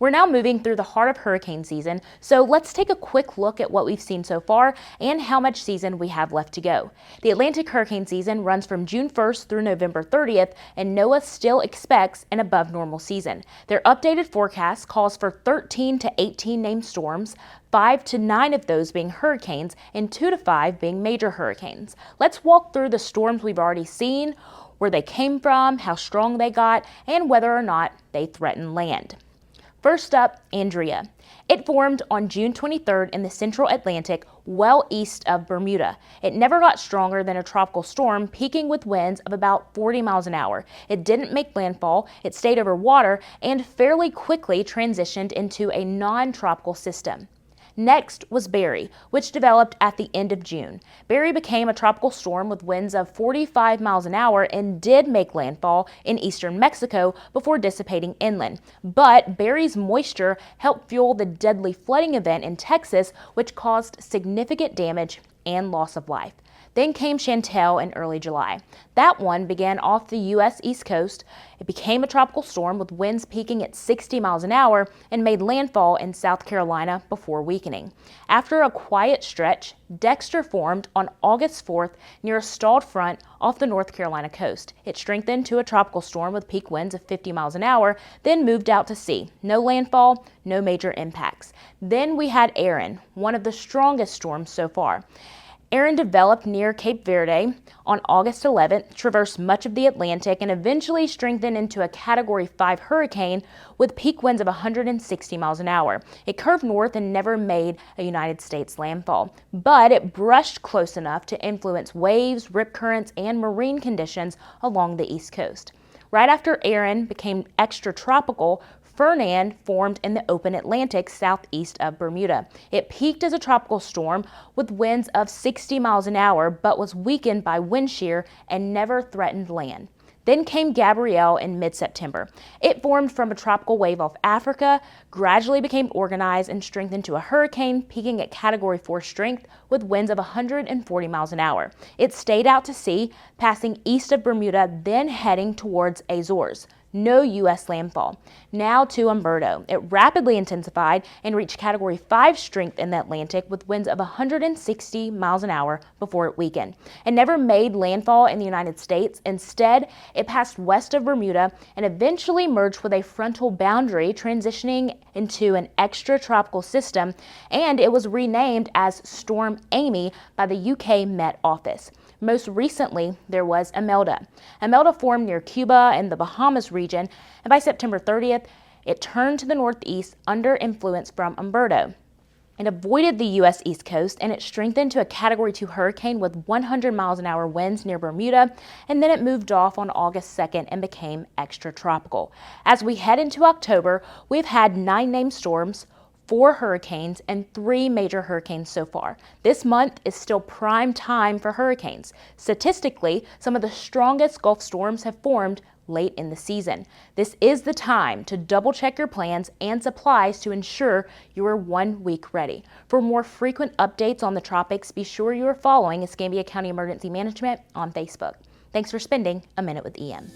We're now moving through the heart of hurricane season, so let's take a quick look at what we've seen so far and how much season we have left to go. The Atlantic hurricane season runs from June 1st through November 30th, and NOAA still expects an above normal season. Their updated forecast calls for 13 to 18 named storms, 5 to 9 of those being hurricanes, and 2 to 5 being major hurricanes. Let's walk through the storms we've already seen, where they came from, how strong they got, and whether or not they threaten land. First up, Andrea. It formed on June 23rd in the central Atlantic, well east of Bermuda. It never got stronger than a tropical storm, peaking with winds of about 40 miles an hour. It didn't make landfall, it stayed over water, and fairly quickly transitioned into a non-tropical system. Next was Barry, which developed at the end of June. Barry became a tropical storm with winds of 45 miles an hour and did make landfall in eastern Mexico before dissipating inland. But Barry's moisture helped fuel the deadly flooding event in Texas, which caused significant damage and loss of life. Then came Chantal in early July. That one began off the U.S. East Coast. It became a tropical storm with winds peaking at 60 miles an hour and made landfall in South Carolina before weakening. After a quiet stretch, Dexter formed on August 4th near a stalled front off the North Carolina coast. It strengthened to a tropical storm with peak winds of 50 miles an hour, then moved out to sea. No landfall, no major impacts. Then we had Erin, one of the strongest storms so far. Erin developed near Cape Verde on August 11th, traversed much of the Atlantic, and eventually strengthened into a Category 5 hurricane with peak winds of 160 miles an hour. It curved north and never made a United States landfall, but it brushed close enough to influence waves, rip currents, and marine conditions along the East Coast. Right after Erin became extratropical, Fernand formed in the open Atlantic southeast of Bermuda. It peaked as a tropical storm with winds of 60 miles an hour, but was weakened by wind shear and never threatened land. Then came Gabrielle in mid-September. It formed from a tropical wave off Africa, gradually became organized and strengthened to a hurricane, peaking at Category 4 strength with winds of 140 miles an hour. It stayed out to sea, passing east of Bermuda, then heading towards Azores. No U.S. landfall. Now to Umberto. It rapidly intensified and reached Category 5 strength in the Atlantic with winds of 160 miles an hour before it weakened. It never made landfall in the United States. Instead, it passed west of Bermuda and eventually merged with a frontal boundary, transitioning into an extratropical system, and it was renamed as Storm Amy by the UK Met Office. Most recently, there was Imelda. Imelda formed near Cuba and the Bahamas region, and by September 30th, it turned to the northeast under influence from Umberto. It avoided the U.S. East Coast, and it strengthened to a Category 2 hurricane with 100 miles an hour winds near Bermuda, and then it moved off on August 2nd and became extratropical. As we head into October, we've had 9 named storms, 4 hurricanes, and 3 major hurricanes so far. This month is still prime time for hurricanes. Statistically, some of the strongest Gulf storms have formed late in the season. This is the time to double check your plans and supplies to ensure you are 1 week ready. For more frequent updates on the tropics, be sure you are following Escambia County Emergency Management on Facebook. Thanks for spending a minute with EM.